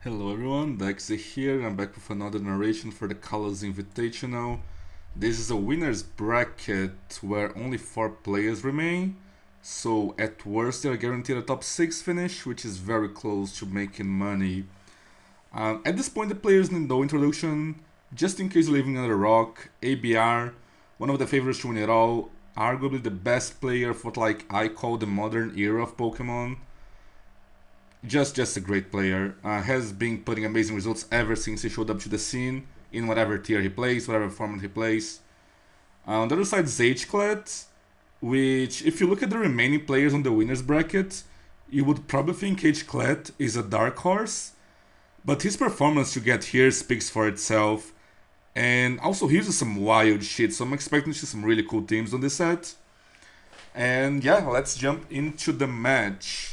Hello everyone, Dekzeh here. I'm back with another narration for the CALLOUS Invitational. This is a winner's bracket where only 4 players remain. So at worst they are guaranteed a top 6 finish, which is very close to making money. At this point the players need no introduction. Just in case you're living under a rock, ABR, one of the favorites to win it all, arguably the best player of what I call the modern era of Pokemon. Just a great player. Has been putting amazing results ever since he showed up to the scene in whatever tier he plays, whatever format he plays. On the other side is Hclat, which if you look at the remaining players on the winners bracket, you would probably think Hclat is a dark horse, but his performance to get here speaks for itself. And also he uses some wild shit, so I'm expecting to see some really cool teams on this set. And yeah, let's jump into the match.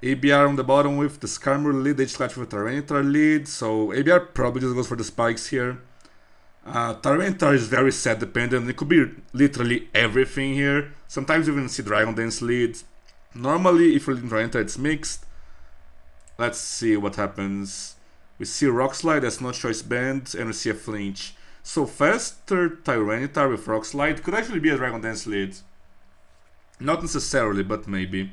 ABR on the bottom with the Skarmory lead, Hclat with Tyranitar lead, so ABR probably just goes for the spikes here. Tyranitar is very set dependent, it could be literally everything here. Sometimes you even see Dragon Dance lead. Normally, if you're leading Tyranitar, it's mixed. Let's see what happens. We see Rock Slide, that's no choice band, and we see a flinch. So faster Tyranitar with Rock Slide could actually be a Dragon Dance lead. Not necessarily, but maybe.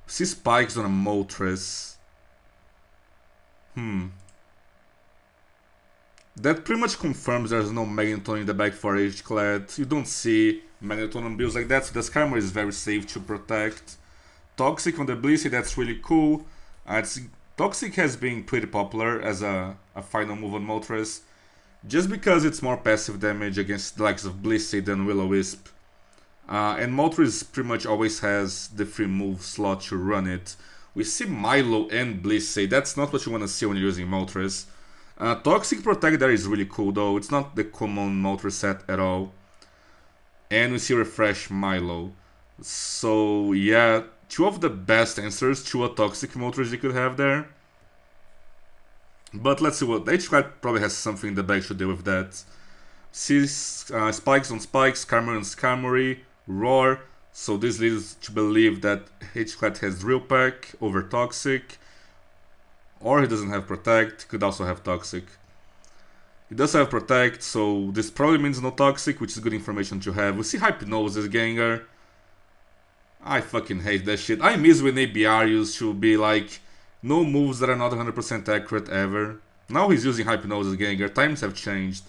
See spikes on a Moltres. That pretty much confirms there's no Magneton in the back for Hclat. You don't see Magneton on builds like that, so the Skarmory is very safe to protect. Toxic on the Blissey, that's really cool. Toxic has been pretty popular as a final move on Moltres, just because it's more passive damage against the likes of Blissey than Will-O-Wisp. And Moltres pretty much always has the free move slot to run it. We see Milo and Blissey, that's not what you want to see when you're using Moltres. Toxic Protect there is really cool though, it's not the common Moltres set at all. And we see Refresh Milo. So yeah, two of the best answers to a Toxic Moltres you could have there. But let's see what, Hclat probably has something in the bag to deal with that. See spikes on spikes, Skarmory on Skarmory, Roar, so this leads to believe that Hclat has Drill Peck over Toxic, or he doesn't have Protect, could also have Toxic. He does have Protect, so this probably means no Toxic, which is good information to have. We see Hypnosis Gengar. I fucking hate that shit. I miss when ABR used to be like, no moves that are not 100% accurate ever. Now he's using Hypnosis Gengar, times have changed.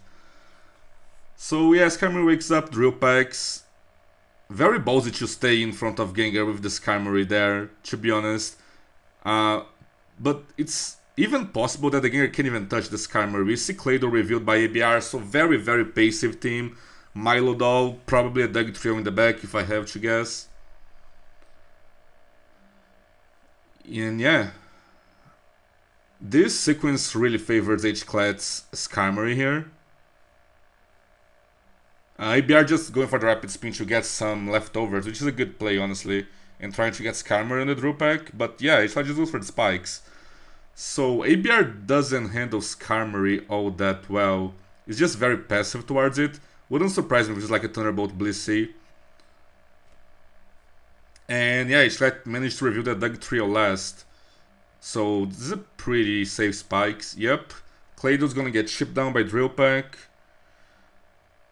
So yeah, Skarmory wakes up, Drill Packs. Very ballsy to stay in front of Gengar with the Skarmory there, to be honest. But it's even possible that the Gengar can't even touch the Skarmory. We see Claydol revealed by ABR, so very, very passive team. Milo Doll, probably a Dugtrio in the back if I have to guess. And yeah, this sequence really favors Hclat's Skarmory here. ABR just going for the Rapid Spin to get some leftovers, which is a good play, honestly, and trying to get Skarmory in the Drill Pack, but yeah, Hclat just goes for the spikes. So ABR doesn't handle Skarmory all that well, it's just very passive towards it. Wouldn't surprise me if it's like a Thunderbolt Blissey. And yeah, Hclat managed to reveal that Dugtrio last. So this is a pretty safe spikes, yep. Claydol's gonna get shipped down by Drill Pack.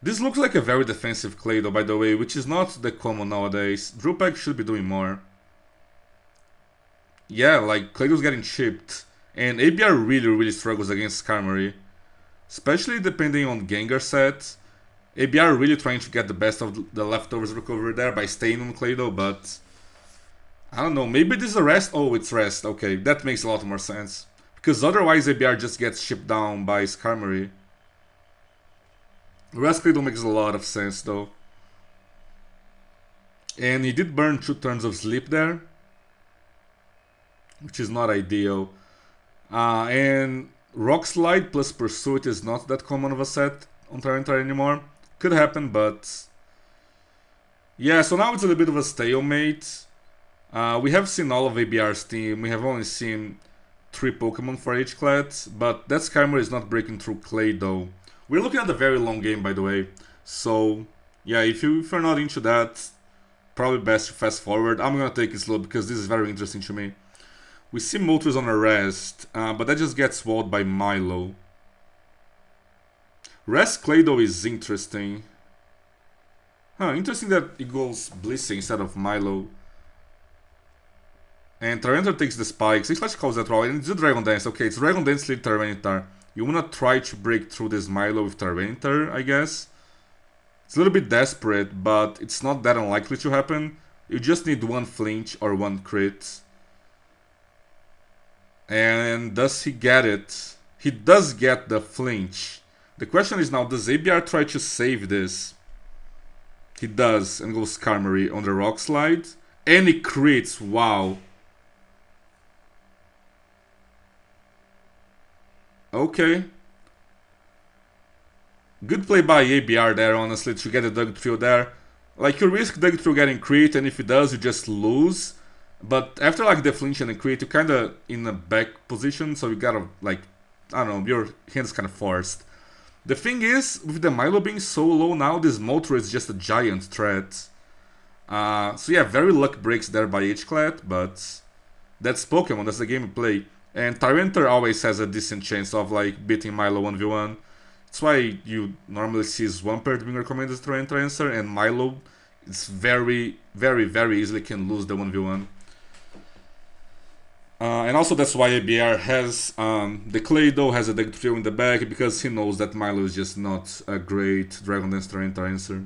This looks like a very defensive Claydol, by the way, which is not the common nowadays. Drill Pack should be doing more. Yeah, like, Claydol's getting chipped. And ABR really struggles against Skarmory. Especially depending on Gengar set. ABR really trying to get the best of the leftovers recovery there by staying on Claydol, but I don't know, maybe this is a rest? Oh, it's rest, okay, that makes a lot more sense. Because otherwise ABR just gets shipped down by Skarmory. Rest Claydol makes a lot of sense though. And he did burn 2 turns of sleep there, which is not ideal. And Rock Slide plus Pursuit is not that common of a set on Tyranitar anymore. Could happen, but yeah, so now it's a little bit of a stalemate. We have seen all of ABR's team. We have only seen 3 Pokemon for Hclat, but that Skarmory is not breaking through Claydol. We're looking at a very long game, by the way. So yeah, if you're not into that, probably best to fast forward. I'm gonna take it slow because this is very interesting to me. We see Moltres on arrest, but that just gets walled by Milo. Rest Clado is interesting. Interesting that it goes Blissey instead of Milo. And Tyranitar takes the spikes. Hclat calls that raw, and it's a Dragon Dance. Okay, it's Dragon Dance lead Tyranitar. You wanna try to break through this Milo with Tyranitar, I guess. It's a little bit desperate, but it's not that unlikely to happen. You just need one flinch or one crit. And does he get it? He does get the flinch. The question is now, does ABR try to save this? He does, and goes Skarmory on the Rock Slide. And he crits, wow. Okay. Good play by ABR there, honestly, to get the Dugtrio there. Like, you risk Dugtrio getting crit, and if it does, you just lose. But after, like, the flinch and the crit, you're kinda in a back position, so you gotta, like, I don't know, your hand's kinda forced. The thing is, with the Milo being so low now, this Moltres is just a giant threat. So yeah, very luck breaks there by Hclat, but that's Pokemon, that's the game we play. And Tyranitar always has a decent chance of, like, beating Milo 1v1. That's why you normally see Swampert being recommended as Tyranitar answer, and Milo is very, very, very easily can lose the 1v1. And also that's why ABR has the Clado, has a Dekzeh in the back, because he knows that Milo is just not a great Dragon Dance Tyranitar answer.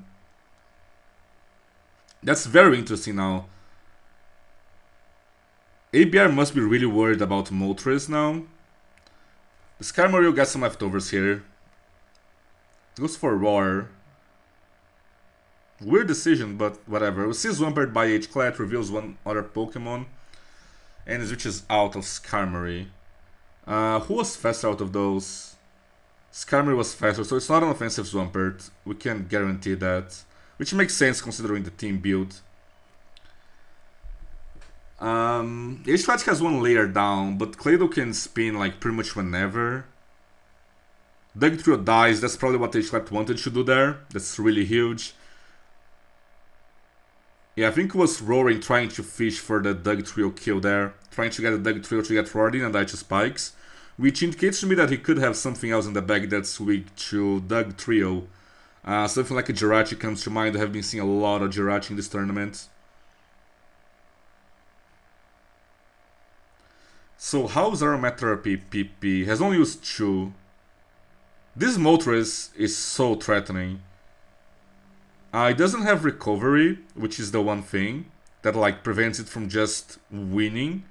That's very interesting now. ABR must be really worried about Moltres now. The Skarmory will get some leftovers here. It goes for Roar. Weird decision, but whatever. We see Swampert by Hclat, reveals one other Pokemon. And switches out of Skarmory. Who was faster out of those? Skarmory was faster, so it's not an offensive Swampert. We can guarantee that. Which makes sense considering the team build. Hclat has one layer down, but Clado can spin like pretty much whenever. Dugtrio dies, that's probably what Hclat wanted to do there. That's really huge. Yeah, I think it was Roaring trying to fish for the Dugtrio kill there. Trying to get the Dugtrio to get roared in and die to spikes. Which indicates to me that he could have something else in the bag that's weak to Dugtrio. Something like a Jirachi comes to mind. I have been seeing a lot of Jirachi in this tournament. So how's Aromatherapy PP? Has only used 2. This Moltres is so threatening. It doesn't have recovery, which is the one thing that like prevents it from just winning.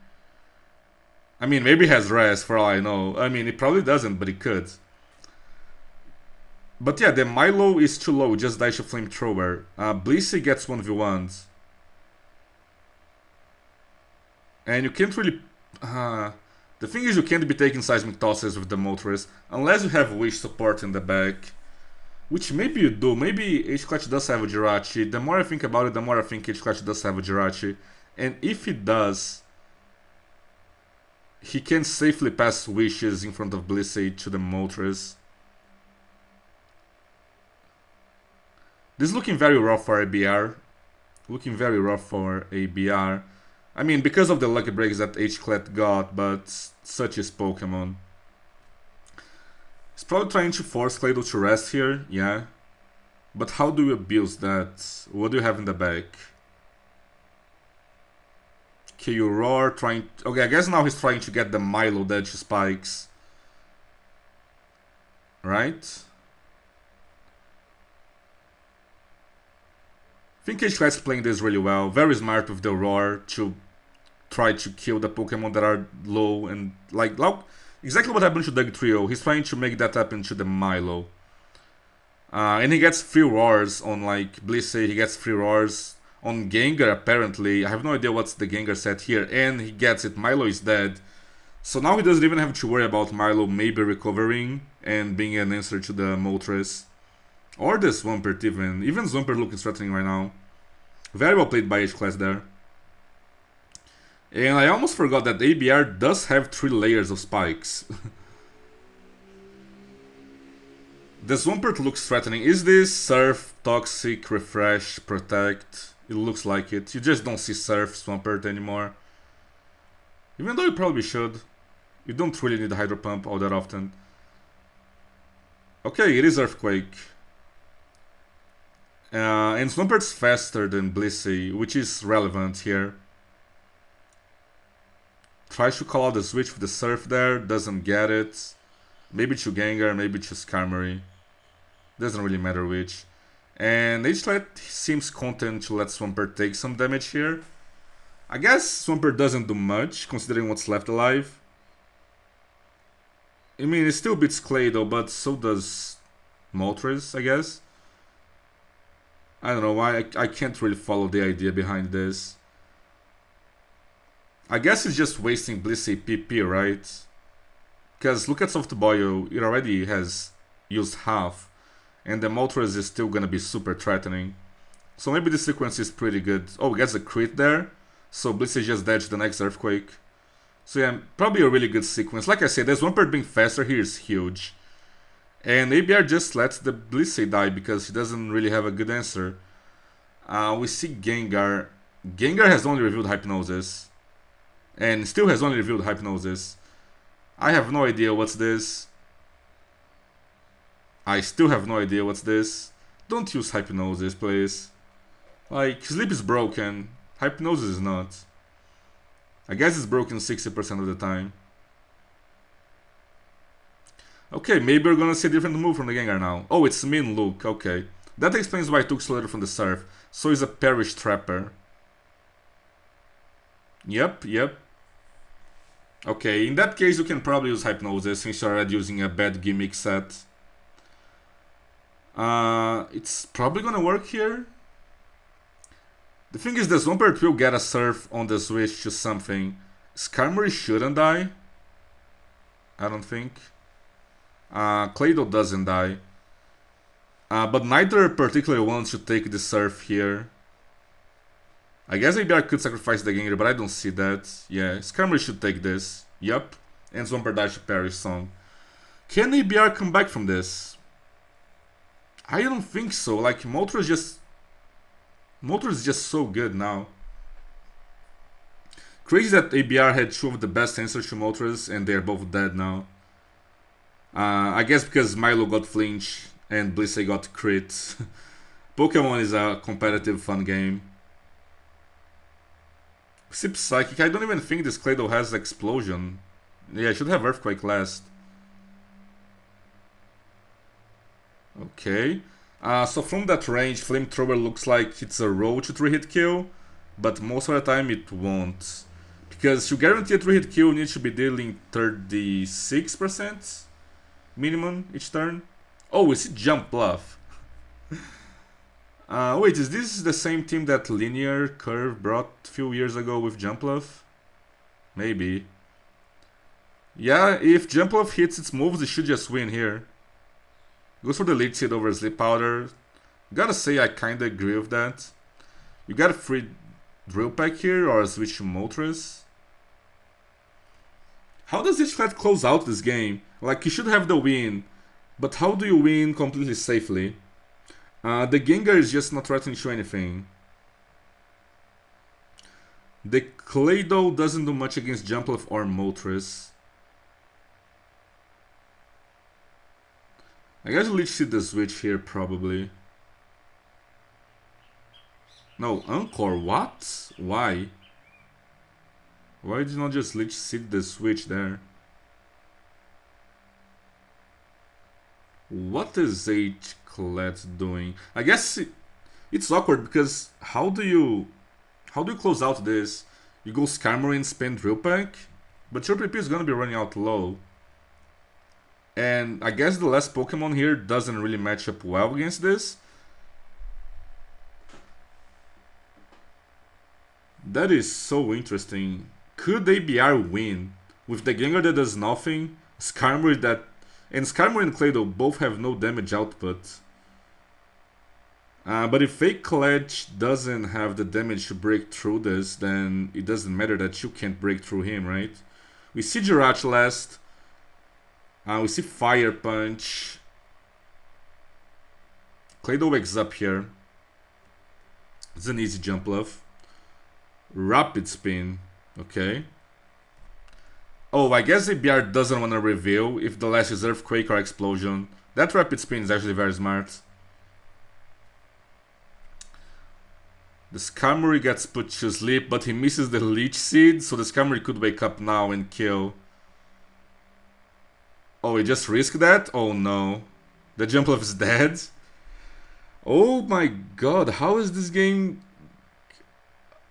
I mean, maybe it has rest for all I know. I mean, it probably doesn't, but it could. But yeah, the Milo is too low, just dies to Flamethrower. Blissey gets 1v1s. And you can't really... the thing is, you can't be taking Seismic Tosses with the Moltres unless you have Wish support in the back. Which maybe you do. Maybe Hclat does have a Jirachi. The more I think about it, the more I think Hclat does have a Jirachi. And if he does, he can safely pass Wishes in front of Blissey to the Moltres. This is looking very rough for ABR. Looking very rough for ABR. I mean, because of the lucky breaks that Hclat got, but such is Pokemon. He's probably trying to force Clado to rest here, yeah. But how do you abuse that? What do you have in the back? Okay, you Roar, trying... Okay, I guess now he's trying to get the Milo dead to spikes. Right? I think Hclat's playing this really well. Very smart with the Roar to try to kill the Pokemon that are low and like exactly what happened to Dugtrio. He's trying to make that happen to the Milo. And he gets 3 Roars on like Blissey, he gets 3 Roars on Gengar apparently. I have no idea what's the Gengar set here, and he gets it. Milo is dead. So now he doesn't even have to worry about Milo maybe recovering and being an answer to the Moltres. Or the Swampert even. Even Swampert looking threatening right now. Very well played by Hclat there. And I almost forgot that ABR does have 3 layers of spikes. The Swampert looks threatening. Is this Surf, Toxic, Refresh, Protect? It looks like it. You just don't see Surf Swampert anymore. Even though you probably should. You don't really need a Hydro Pump all that often. Okay, it is Earthquake. And Swampert's faster than Blissey, which is relevant here. Tries to call out the switch with the Surf there, doesn't get it. Maybe to Gengar, maybe to Skarmory. Doesn't really matter which. And Hclat seems content to let Swampert take some damage here. I guess Swampert doesn't do much, considering what's left alive. I mean, it still beats Claydol, but so does Moltres, I guess. I don't know why, I can't really follow the idea behind this. I guess it's just wasting Blissey PP, right? Because look at Soft Boil, it already has used half. And the Moltres is still gonna be super threatening. So maybe the sequence is pretty good. Oh, it gets a crit there. So Blissey just dodged the next Earthquake. So yeah, probably a really good sequence. Like I said, there's Swampert being faster here is huge. And ABR just lets the Blissey die because he doesn't really have a good answer. We see Gengar. Gengar has only revealed Hypnosis. And still has only revealed Hypnosis. I have no idea what's this. I still have no idea what's this. Don't use Hypnosis, please. Like, Sleep is broken. Hypnosis is not. I guess it's broken 60% of the time. Okay, maybe we're gonna see a different move from the Gengar now. Oh, it's Mean Look, okay. That explains why I took Slater from the Surf. So he's a Perish Trapper. Yep. Okay, in that case you can probably use Hypnosis since you're already using a bad gimmick set. It's probably gonna work here. The thing is, the Swampert will get a Surf on the switch to something. Skarmory shouldn't die. I don't think. Claydol doesn't die. But neither particularly wants to take the Surf here. I guess maybe I could sacrifice the Gengar, but I don't see that. Yeah, Skarmory should take this. Yup. And Swampert dies to Perish Song. Can ABR come back from this? I don't think so. Like, Moltres is just so good now. Crazy that ABR had two of the best answers to Moltres and they're both dead now. I guess because Milo got flinch and Blissey got crit. Pokemon is a competitive, fun game. Sip Psychic, I don't even think this Claydol has Explosion. Yeah, I should have Earthquake last. Okay. So from that range, Flamethrower looks like it's a roll to 3-hit kill, but most of the time it won't. Because to guarantee a 3-hit kill, you need to be dealing 36% minimum each turn. Oh, it's Jump Bluff. Wait, is this the same team that Linear Curve brought a few years ago with Jump Bluff? Maybe. Yeah, if Jump Bluff hits its moves, it should just win here. Goes for the Leech Seed over Sleep Powder. Gotta say, I kinda agree with that. You got a free Drill Peck here, or switch to Moltres. How does Hclat close out this game? Like, you should have the win, but how do you win completely safely? The Gengar is just not threatening to anything. The Claydol doesn't do much against Jumpluff or Moltres. I guess Leech Seed the switch here, probably. No, Encore, what? Why? Why did you not just Leech Seed the switch there? What is Hclat doing? I guess it's awkward because how do you close out this? You go Skarmory and spend Drill Peck, but your PP is gonna be running out low. And I guess the last Pokemon here doesn't really match up well against this. That is so interesting. Could ABR win with the Gengar that does nothing, Skarmory that... And Skarmory and Claydol both have no damage output. But if Hclat doesn't have the damage to break through this, then it doesn't matter that you can't break through him, right? We see Jirach last. We see Fire Punch. Claydol wakes up here. It's an easy Jump Bluff. Rapid Spin. Okay. Oh, I guess ABR doesn't want to reveal if the last is Earthquake or Explosion. That Rapid Spin is actually very smart. The Skarmory gets put to sleep, but he misses the Leech Seed, so the Skarmory could wake up now and kill. Oh, he just risked that? Oh no. The Jumpluff is dead? Oh my god, how is this game...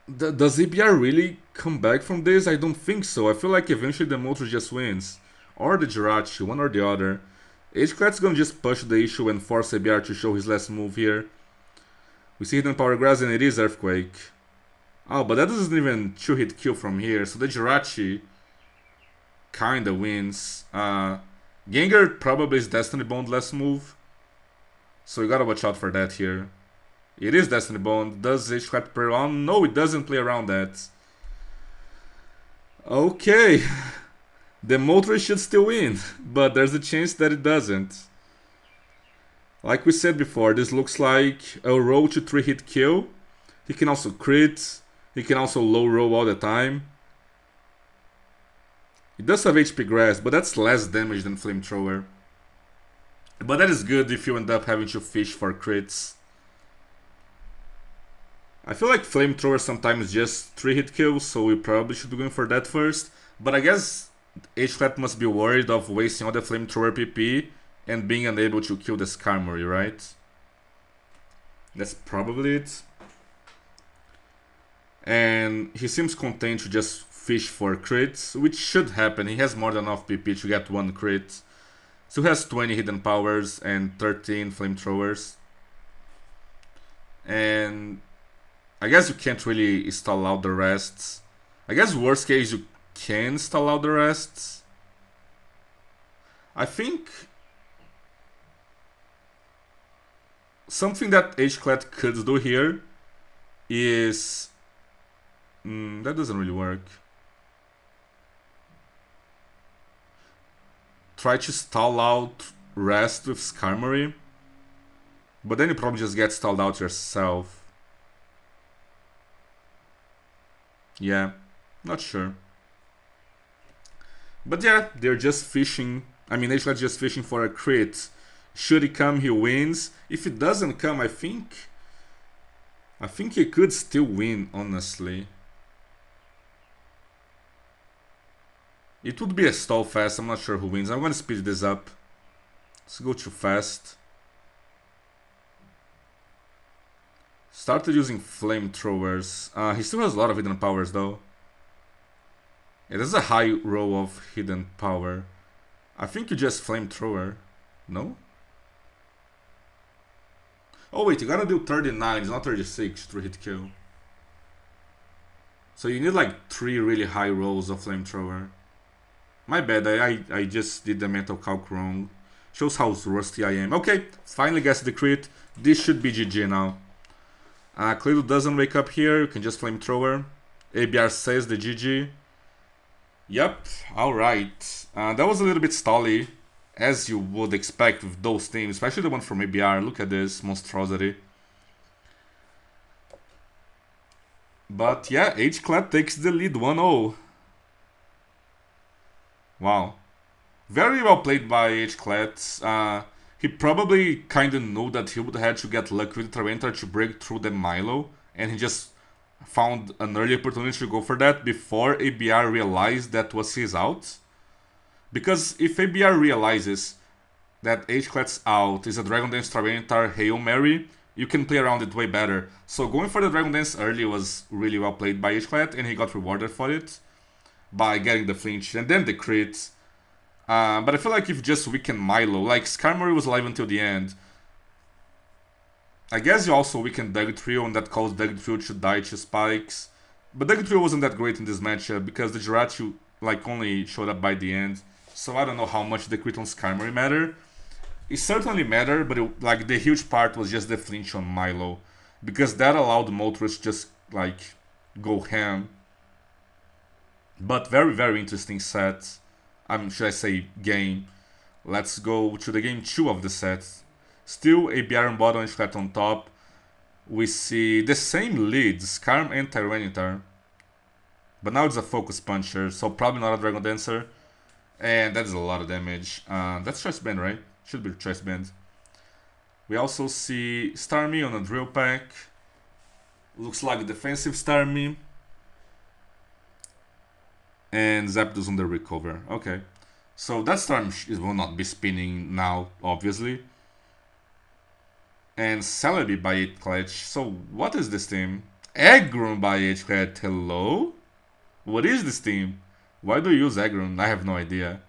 Does ABR really come back from this? I don't think so. I feel like eventually the Moltres just wins. Or the Jirachi, one or the other. Hclat's gonna just push the issue and force ABR to show his last move here. We see Hidden Power Grass and it is Earthquake. Oh, but that doesn't even 2-hit kill from here, so the Jirachi kinda wins. Gengar probably is Destiny Bond last move, so you gotta watch out for that here. It is Destiny Bond. Does Hclat play around? No, it doesn't play around that. Okay. The Moltres should still win, but there's a chance that it doesn't. Like we said before, this looks like a roll to 3-hit kill. He can also crit. He can also low roll all the time. He does have HP Grass, but that's less damage than Flamethrower. But that is good if you end up having to fish for crits. I feel like Flamethrower sometimes just 3-hit kills, so we probably should be going for that first. But I guess Hclat must be worried of wasting all the Flamethrower PP and being unable to kill the Skarmory, right? That's probably it. And he seems content to just fish for crits, which should happen. He has more than enough PP to get 1 crit. So he has 20 Hidden Powers and 13 Flamethrowers. And I guess you can't really stall out the rests. I guess worst case you can stall out the rests. I think something that Hclat could do here is... that doesn't really work. Try to stall out rest with Skarmory. But then you probably just get stalled out yourself. Yeah, not sure. But yeah, they're just fishing. I mean, Hclat's just fishing for a crit. Should he come, he wins. If it doesn't come, I think he could still win, honestly. It would be a stall fast. I'm not sure who wins. I'm gonna speed this up. Let's go too fast. Started using Flamethrowers. He still has a lot of Hidden Powers though. It has a high row of Hidden Power. I think you just Flamethrower. No? Oh wait, you gotta do 39, it's not 36 to hit kill. So you need like 3 really high rolls of Flamethrower. My bad, I just did the mental calc wrong. Shows how rusty I am. Okay, finally gets the crit. This should be GG now. Clado doesn't wake up here, you can just Flamethrower. ABR says the GG. Yep, alright. That was a little bit stally, as you would expect with those teams, especially the one from ABR. Look at this monstrosity. But yeah, Hclat takes the lead 1-0. Wow. Very well played by Hclat. He probably kinda knew that he would have to get lucky with Tyranitar to break through the Milo, and he just found an early opportunity to go for that before ABR realized that was his out. Because if ABR realizes that Hclat's out is a Dragon Dance Tyranitar Hail Mary, you can play around it way better. So going for the Dragon Dance early was really well played by Hclat, and he got rewarded for it by getting the flinch and then the crit. But I feel like if you just weaken Milo, like Skarmory was alive until the end. I guess you also weaken Dugtrio, and that caused Dugtrio to die to spikes. But Dugtrio wasn't that great in this matchup because the Jirachi like only showed up by the end. So I don't know how much the crit on Skarmory mattered. It certainly mattered, but like the huge part was just the flinch on Milo, because that allowed Moltres to just like go ham. But very interesting set. Should I say game. Let's go to the game 2 of the set. Still ABR on bottom and Hclat on top. We see the same leads, Skarm and Tyranitar. But now it's a Focus Puncher, so probably not a Dragon Dancer. And that is a lot of damage. That's Choice Band, right? Should be Choice Band. We also see Starmie on a Drill Pack. Looks like a defensive Starmie. And Zapdos on the Recover. Okay. So that Starmie will not be spinning now, obviously. And Celebi by Hclat. So what is this team? Aggron by Hclat. Hello? What is this team? Why do you use Aggron? I have no idea.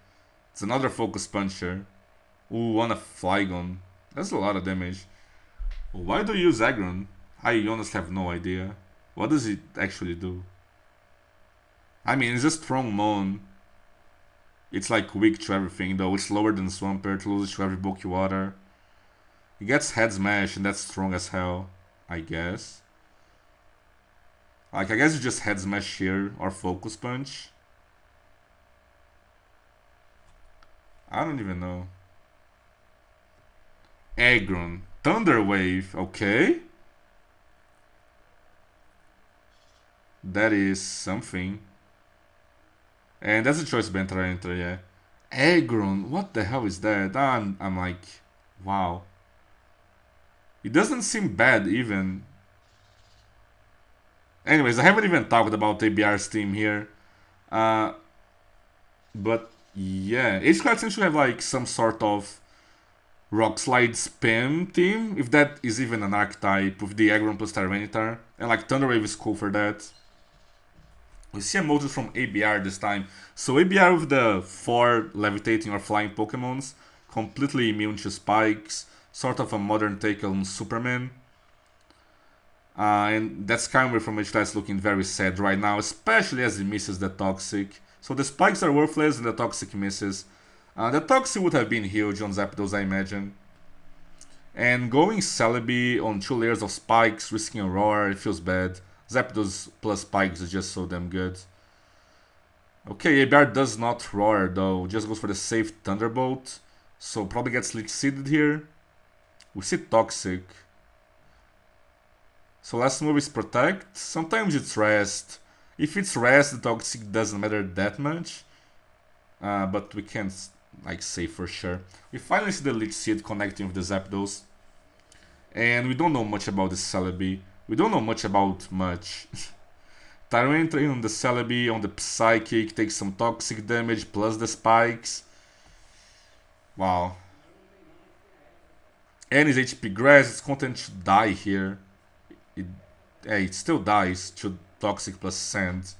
It's another Focus Puncher. Ooh, on a Flygon. That's a lot of damage. Why do you use Aggron? I honestly have no idea. What does it actually do? I mean, it's a strong Mon. It's like weak to everything though. It's lower than Swampert, loses to every bulky water. It gets Head Smash and that's strong as hell, I guess. Like, I guess you just Head Smash here or Focus Punch. I don't even know. Aggron. Thunder Wave, okay. That is something. And that's a Choice Band enter, yeah. Aggron, what the hell is that? I'm like, wow. It doesn't seem bad even. Anyways, I haven't even talked about ABR's team here. But yeah, Hclat seems to have like some sort of Rock Slide spam team, if that is even an archetype with the Aggron plus Tyranitar. And like Thunder Wave is cool for that. We see emojis from ABR this time. So ABR with the 4 levitating or flying Pokemons, completely immune to spikes, sort of a modern take on Superman. And that Skyway from Hclat looking very sad right now, especially as he misses the Toxic. So the spikes are worthless and the Toxic misses. The Toxic would have been huge on Zapdos, I imagine. And going Celebi on 2 layers of spikes, risking a roar, it feels bad. Zapdos plus spikes is just so damn good. Okay, ABR does not roar though, just goes for the safe Thunderbolt. So probably gets Leech Seeded here. We see Toxic. So last move is Protect. Sometimes it's Rest. If it's Rest, the Toxic doesn't matter that much. But we can't like say for sure. We finally see the Leech Seed connecting with the Zapdos. And we don't know much about the Celebi. We don't know much about much. Tyranitar on the Celebi, on the Psychic, takes some Toxic damage plus the Spikes. Wow. And his HP Grass is content to die here. It still dies to Toxic plus Sand.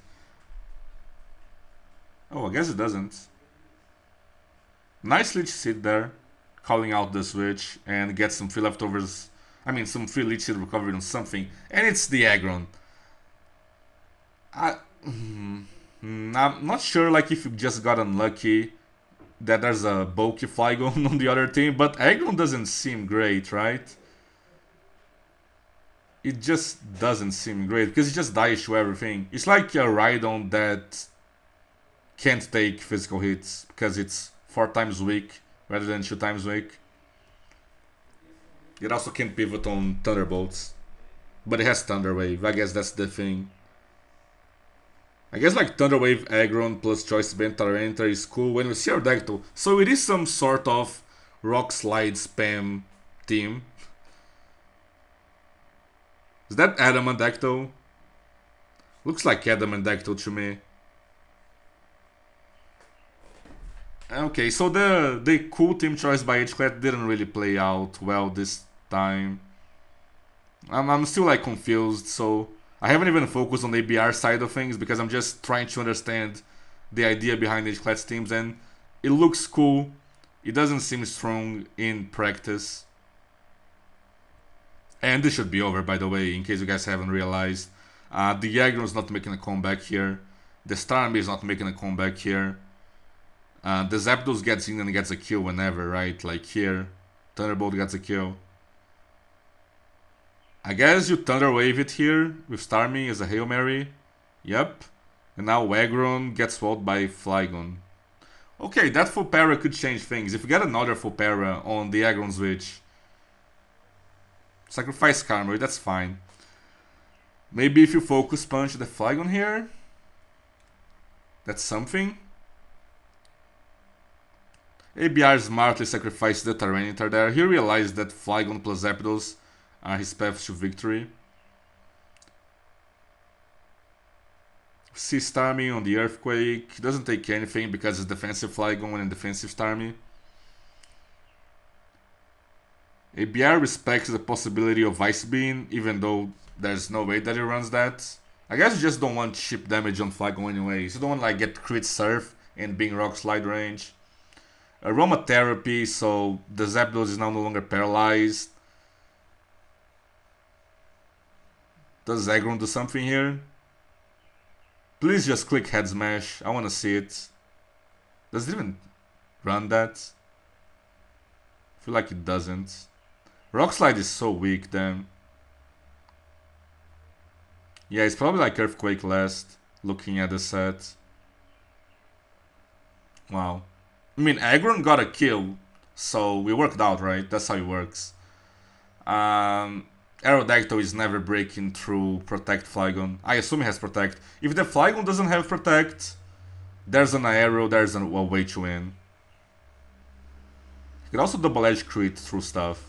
Oh, I guess it doesn't. Nice Leech Seed there, calling out the switch and get some free leftovers. I mean, some free Leech Seed recovery on something. And it's the Aggron. I'm not sure like if you just got unlucky that there's a bulky Flygon on the other team, but Aggron doesn't seem great, right? It just doesn't seem great because it just dies to everything. It's like a Rhydon that can't take physical hits because it's 4 times weak rather than 2 times weak. It also can't pivot on Thunderbolts, but it has Thunder Wave. I guess that's the thing. I guess like Thunder Wave, Aggron plus Choice Band Tyranitar is cool when we see our deck too. So it is some sort of Rock Slide spam team. Is that Adamantactyl? Looks like Adamantactyl to me. Okay, so the cool team choice by Hclat didn't really play out well this time. I'm still like confused, so I haven't even focused on the ABR side of things because I'm just trying to understand the idea behind Hclat's teams, and it looks cool. It doesn't seem strong in practice. And this should be over, by the way, in case you guys haven't realized. The Aggron's not making a comeback here. The Starmie is not making a comeback here. The Zapdos gets in and gets a kill whenever, right? Like here, Thunderbolt gets a kill. I guess you Thunder Wave it here with Starmie as a Hail Mary. Yep. And now Aggron gets walled by Flygon. Okay, that full para could change things. If you get another full para on the Aggron switch, sacrifice Karma, that's fine. Maybe if you Focus Punch the Flygon here? That's something. ABR smartly sacrificed the Tyranitar there. He realized that Flygon plus Zapdos are his path to victory. See Starmie on the Earthquake. He doesn't take anything because it's defensive Flygon and defensive Starmie. ABR respects the possibility of Ice Beam, even though there's no way that he runs that. I guess you just don't want chip damage on Flygon anyways. You don't want like get crit Surf and being Rock Slide range. Aromatherapy, so the Zapdos is now no longer paralyzed. Does Aggron do something here? Please just click Head Smash. I wanna see it. Does it even run that? I feel like it doesn't. Rock Slide is so weak then. Yeah, it's probably like Earthquake last, looking at the set. Wow. I mean, Aggron got a kill, so we worked out, right? That's how it works. Aerodactyl is never breaking through Protect Flygon. I assume it has Protect. If the Flygon doesn't have Protect, there's an Aero, there's a way to win. You can also double edge crit through stuff.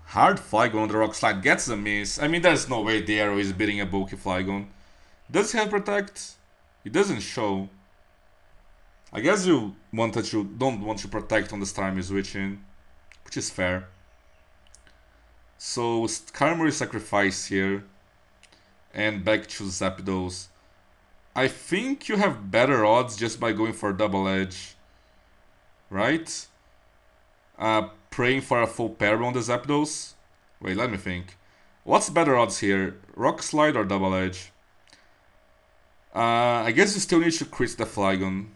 Hard Flygon on the Rock Slide gets a miss. I mean, there's no way the Aero is beating a bulky Flygon. Does he have Protect? It doesn't show. I guess you don't want to protect on the Starmie switching, which is fair. So Skarmory sacrifice here, and back to Zapdos. I think you have better odds just by going for double edge, right? Praying for a full pair on the Zapdos. Wait, let me think. What's better odds here? Rock Slide or double edge? I guess you still need to crit the Flygon.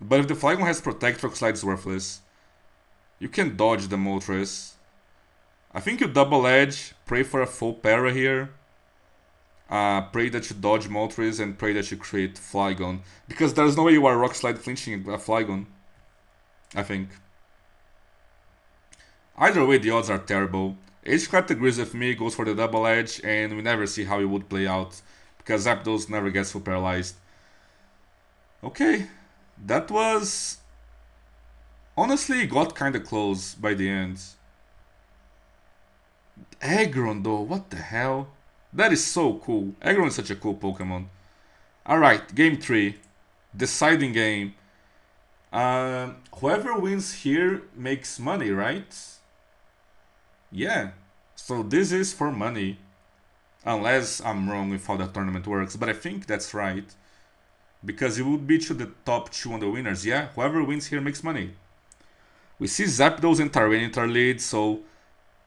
But if the Flygon has Protect, Rock Slide is worthless. You can dodge the Moltres. I think you double edge, pray for a full para here. Pray that you dodge Moltres and pray that you crit Flygon. Because there's no way you are Rock Slide flinching a Flygon. I think. Either way, the odds are terrible. Hclat agrees with me, goes for the double edge, and we never see how it would play out. Because Zapdos never gets full paralyzed. Okay, that was... honestly, got kinda close by the end. Aggron though, what the hell? That is so cool. Aggron is such a cool Pokemon. Alright, game 3. Deciding game. Whoever wins here makes money, right? Yeah. So this is for money. Unless I'm wrong with how the tournament works, but I think that's right. Because it would be to the top 2 on the winners, yeah? Whoever wins here makes money. We see Zapdos and Tyranitar lead, so...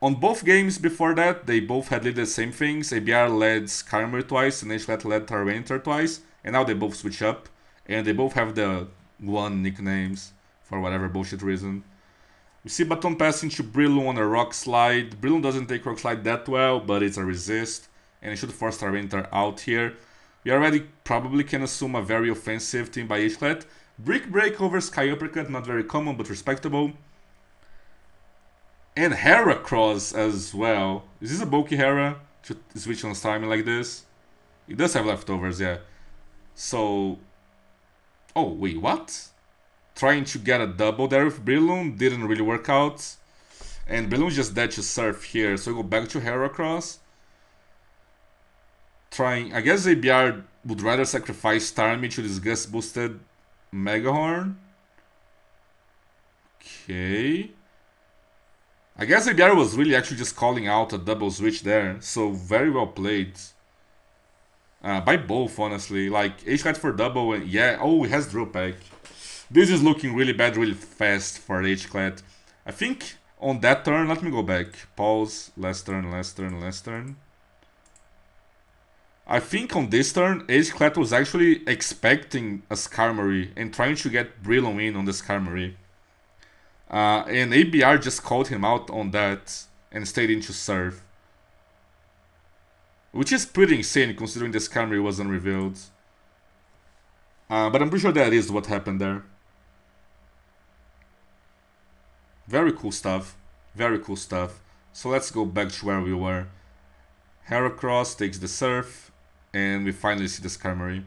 on both games before that, they both had lead the same things. ABR led Skarmory twice, and Hclat led Tyranitar twice, and now they both switch up. And they both have the 1 nicknames, for whatever bullshit reason. We see Baton passing to Breloom on a Rock Slide. Breloom doesn't take Rock Slide that well, but it's a resist. And it should force Tyranitar out here. We already probably can assume a very offensive team by Hclat. Brick Break over Sky Uppercut, not very common, but respectable. And Heracross as well. Is this a bulky Hera to switch on Starmie like this? It does have leftovers, yeah. So... oh, wait, what? Trying to get a double there with Breloom didn't really work out. And Breloom's just dead to Surf here, so we go back to Heracross. Trying... I guess ABR would rather sacrifice Starmie to this Gust boosted Megahorn. Okay... I guess ABR was really actually just calling out a double switch there, so very well played. By both, honestly. Like, Hclat for double, and yeah, oh, it has Drill Peck. This is looking really bad, really fast for Hclat. I think on that turn, let me go back. Pause, last turn, last turn, last turn. I think on this turn, Hclat was actually expecting a Skarmory and trying to get Breloom in on the Skarmory. And ABR just called him out on that and stayed into Surf. Which is pretty insane considering the Skarmory wasn't revealed. But I'm pretty sure that is what happened there. Very cool stuff. Very cool stuff. So let's go back to where we were. Heracross takes the Surf, and we finally see the Skarmory.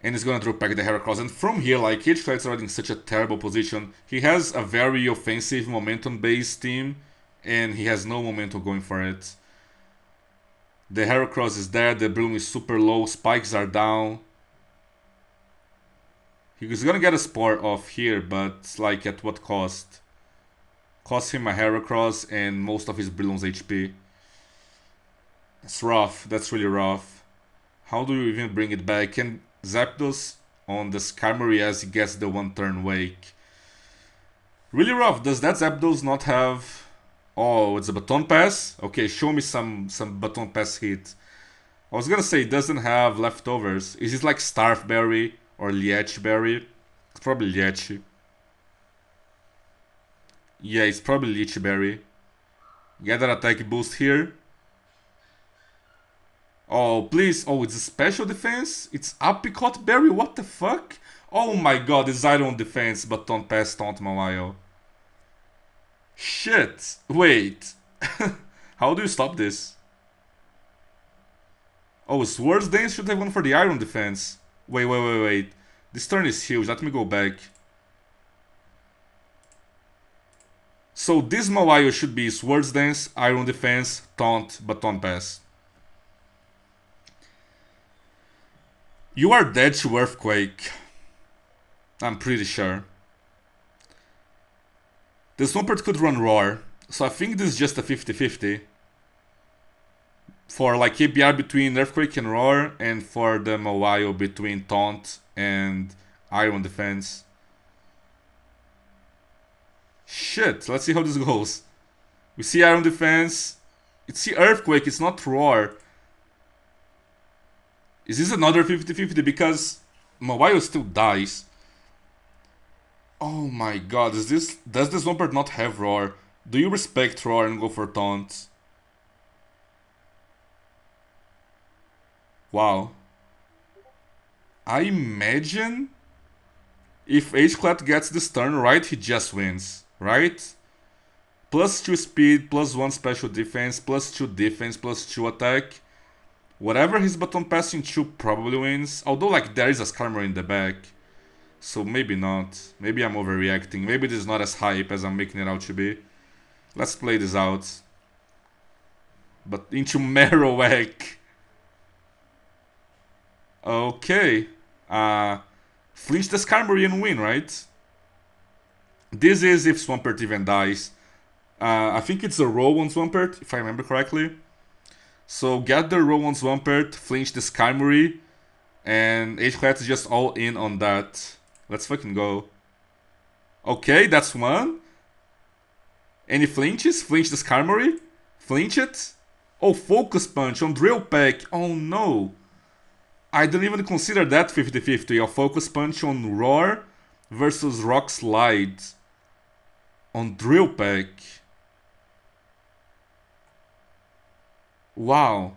And he's gonna drop back the Heracross. And from here, like, Hclat is already in such a terrible position. He has a very offensive, momentum-based team, and he has no momentum going for it. The Heracross is there, the Bloom is super low, spikes are down. He's gonna get a Spore off here, but like at what cost? Cost him a Heracross and most of his Bloom's HP. That's rough, that's really rough. How do you even bring it back? Can Zapdos on the Skarmory as he gets the 1-turn Wake? Really rough. Does that Zapdos not have... Oh, it's a Baton Pass? Okay, show me some Baton Pass hit. I was gonna say it doesn't have leftovers. Is it like Starf Berry or Liech Berry? It's probably Liech. Yeah, it's probably Liech Berry. Get that attack boost here. Oh, please. Oh, it's a special defense? It's Apricot Berry? What the fuck? Oh my god, it's Iron defense, Baton Pass Taunt Mawile. Shit. Wait. How do you stop this? Oh, Swords Dance should have gone for the Iron defense. Wait. This turn is huge. Let me go back. So this Mawile should be Swords Dance, Iron defense, Taunt, Baton Pass. You are dead to Earthquake. I'm pretty sure. The Swampert could run Roar, so I think this is just a 50-50. For like ABR between Earthquake and Roar, and for the Mawile between Taunt and Iron Defense. Shit, let's see how this goes. We see Iron Defense. It's the Earthquake, it's not Roar. Is this another 50-50? Because Mawile still dies. Oh my god, does this Swampert not have Roar? Do you respect Roar and go for Taunt? Wow. I imagine if Hclat gets this turn right, he just wins, right? +2 speed, +1 special defense, +2 defense, +2 attack. Whatever he's Baton Passing to probably wins. Although, like, there is a Skarmory in the back. So maybe not. Maybe I'm overreacting. Maybe this is not as hype as I'm making it out to be. Let's play this out. But into Marowak. Okay. Flinch the Skarmory and win, right? This is if Swampert even dies. I think it's a roll on Swampert, if I remember correctly. So get the roll on Swampert, flinch the Skarmory, and Hclat is just all in on that. Let's fucking go. Okay, that's one. Any flinches? Flinch the Skarmory? Flinch it? Oh, Focus Punch on Drill Peck. Oh no. I didn't even consider that 50-50. A Focus Punch on Roar versus Rock Slide on Drill Peck. Wow.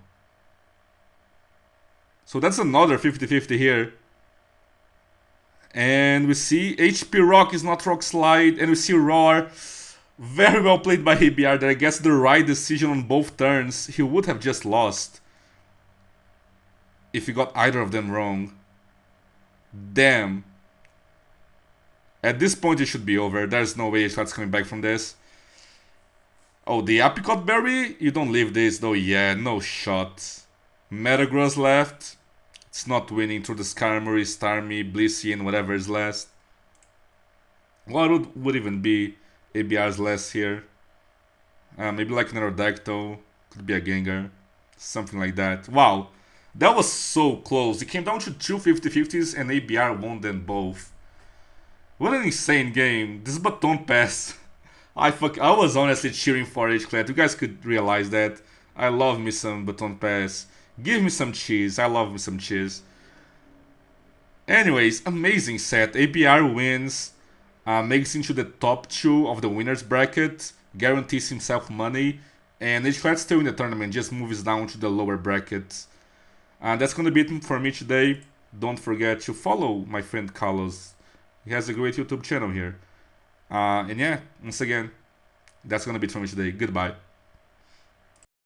So that's another 50-50 here. And we see HP Rock is not Rock Slide. And we see Roar. Very well played by ABR there. I guess the right decision on both turns. He would have just lost if he got either of them wrong. Damn. At this point it should be over. There's no way Hclat's coming back from this. Oh, the Apricot Berry? You don't leave this though. Yeah, no shot. Metagross left. It's not winning through the Skarmory, Starmie, Blissey, and whatever is last. What would even be ABR's last here? Maybe like an Aerodactyl. Could be a Gengar. Something like that. Wow. That was so close. It came down to two 50-50s and ABR won them both. What an insane game. This Baton Pass. I was honestly cheering for Hclat. You guys could realize that. I love me some Baton Pass. Give me some cheese. I love me some cheese. Anyways, amazing set. ABR wins. Makes into the top 2 of the winners bracket. Guarantees himself money. And Hclat still in the tournament. Just moves down to the lower brackets. That's gonna be it for me today. Don't forget to follow my friend CALLOUS. He has a great YouTube channel here. And yeah, once again, that's gonna be it for me today. Goodbye.